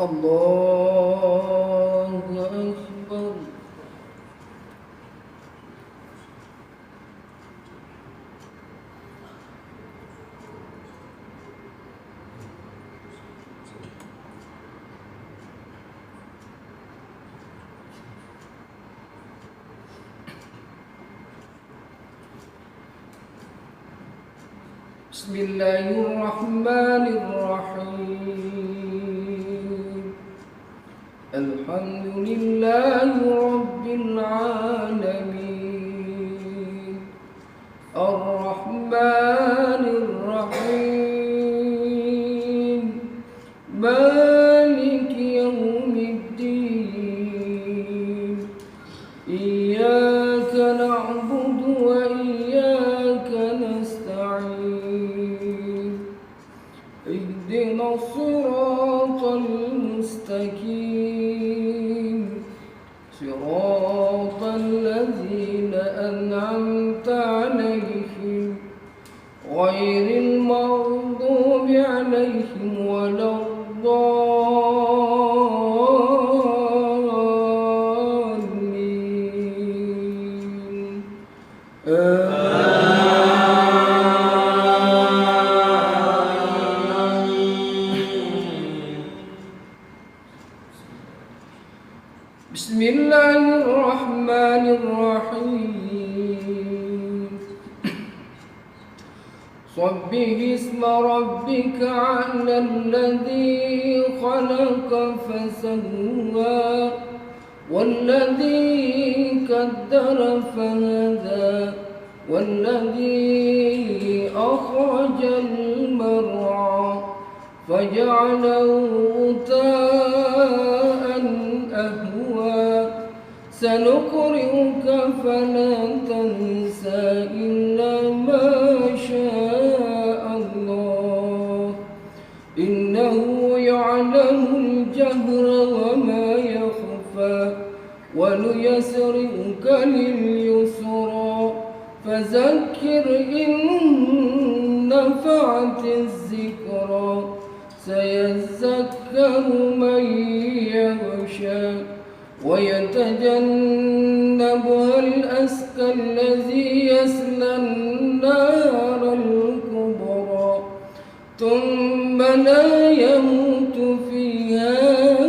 Allahu Akbar. Bismillahirrahmanirrahim. Alhamdulillahi Rabbil alamin. Ar-Rahmanir Rahim. Maliki yawmiddin. Iyyaka na'budu wa iyyaka nasta'in. Ihdina as-siratal mustaqim. Siratal ladzina an'amta 'alaihim ghairil maghdubi 'alaihim waladdallin. Bismillahirrahmanirrahim. Sabbih isma rabbika 'alal ladzi khalaqa fasawwa walladzi qaddara fahada walladzi akhrajal mar'a faj'alahu ghutha'an ahwa. سنقرئك فلا تنسى إلا ما شاء الله إنه يعلم الجهر وما يخفى ونيسرك لليسرى فذكر إن نفعت الذكرى سيذكر من يخشى ويتجنبها الأشقى الذي يصلى النار الكبرى ثم لا يموت فيها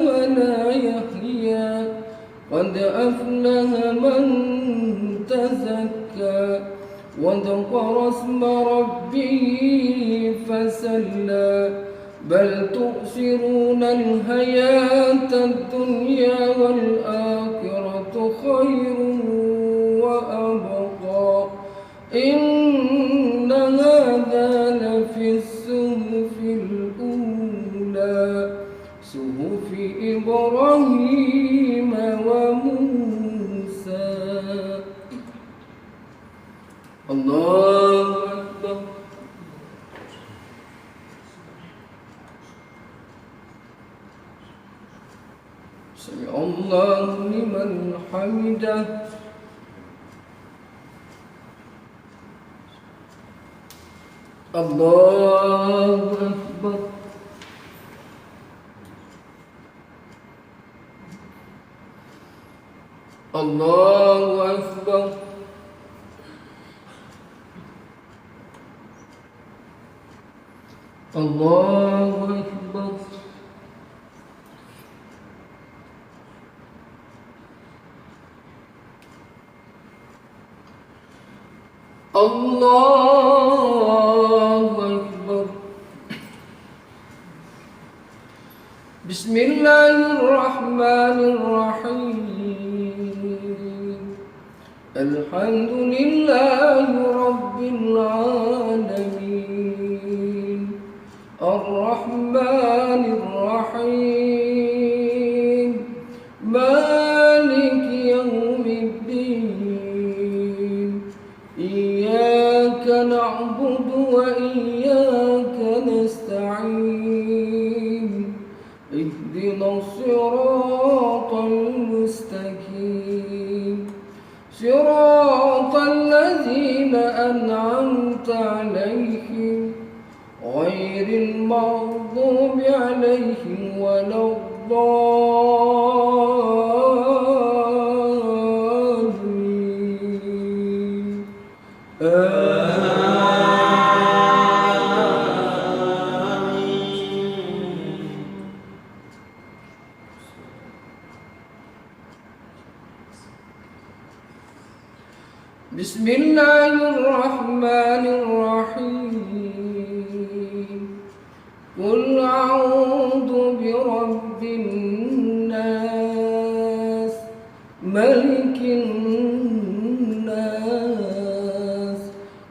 ولا يحيا قد أفلح من تزكى وذكر اسم ربه فصلى بل تؤثرون الحياة الدنيا والآخرة خير وأبقى إن هذا لفي الصحف الأولى صحف إبراهيم وموسى. الله أكبر. سمع الله لمن حمده. الله أكبر. الله أكبر. الله أكبر. الله أكبر. بسم الله الرحمن الرحيم. الحمد لله رب العالمين. الرحمن الرحيم. مالك يوم الدين. إياك نعبد وإياك نستعين. اهدنا الصراط المستقيم. صراط الذين أنعمت عليهم غير المغضوب عليهم ولا الضالين. بسم الله الرحمن الرحيم. قل أعوذ برب الناس ملك الناس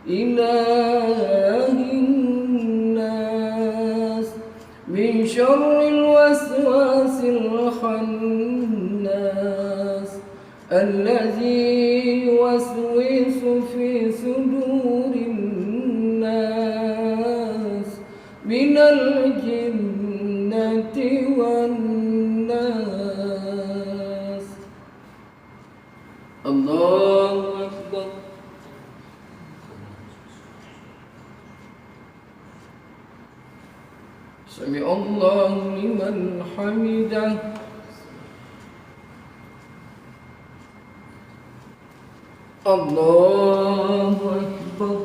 إله الناس من شر الوسواس الخناس الذي يوسوس في صدور الناس من الجنة والناس. الله أكبر. سمع الله لمن حمده. الله أكبر.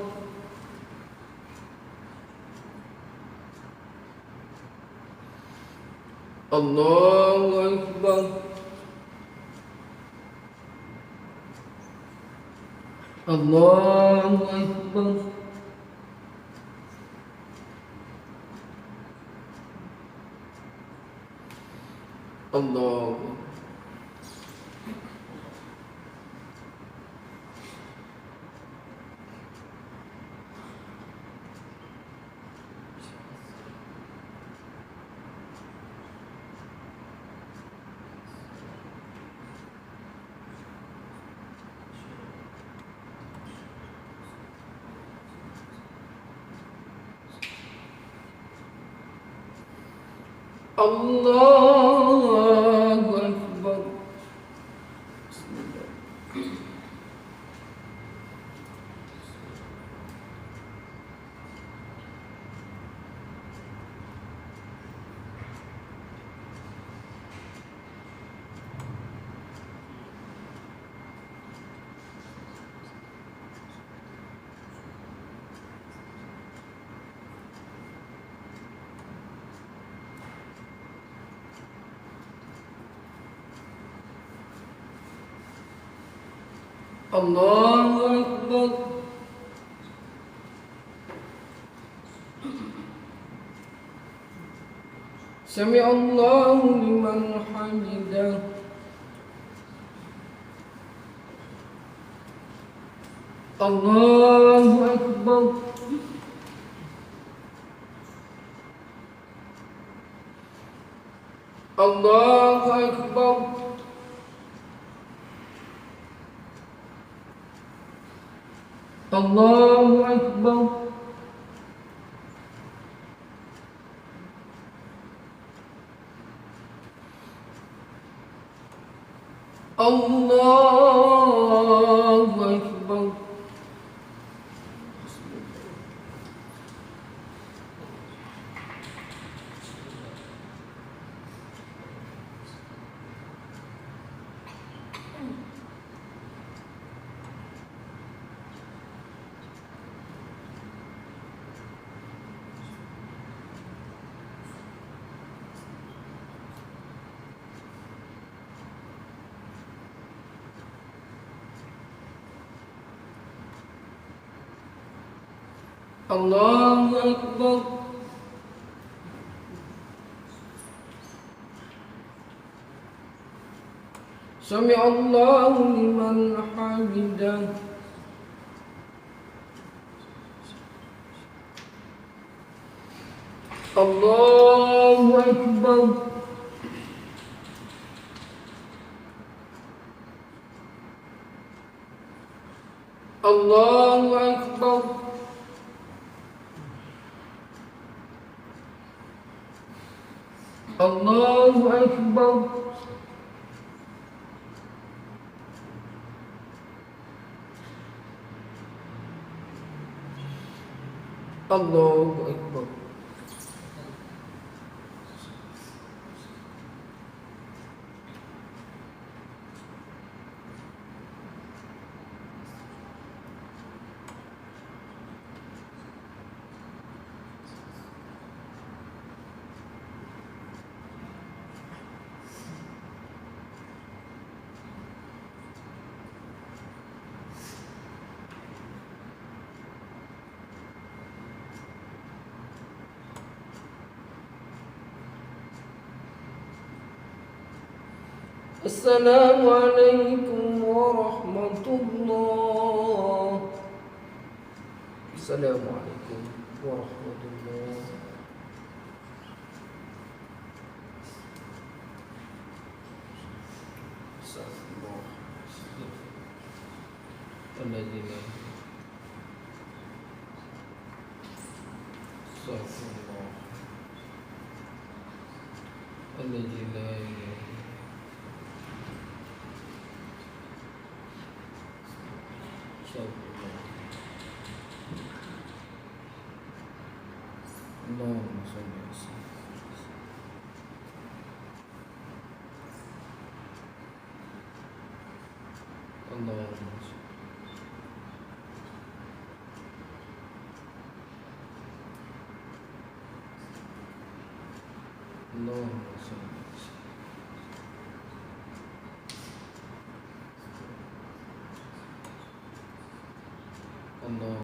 الله أكبر. الله أكبر. الله الله أكبر. الله أكبر. سمع الله لمن حمده. الله أكبر. الله أكبر. الله أكبر. الله أكبر. Allahu Akbar. Sami Allahu liman hamidah. Allahu Akbar. Allahu Akbar. Allahu Akbar. Allahu Akbar. Assalamualaikum warahmatullahi. Assalamualaikum warahmatullahi. Allahumma salli ala Allahumma salli. Allahumma salli. Allah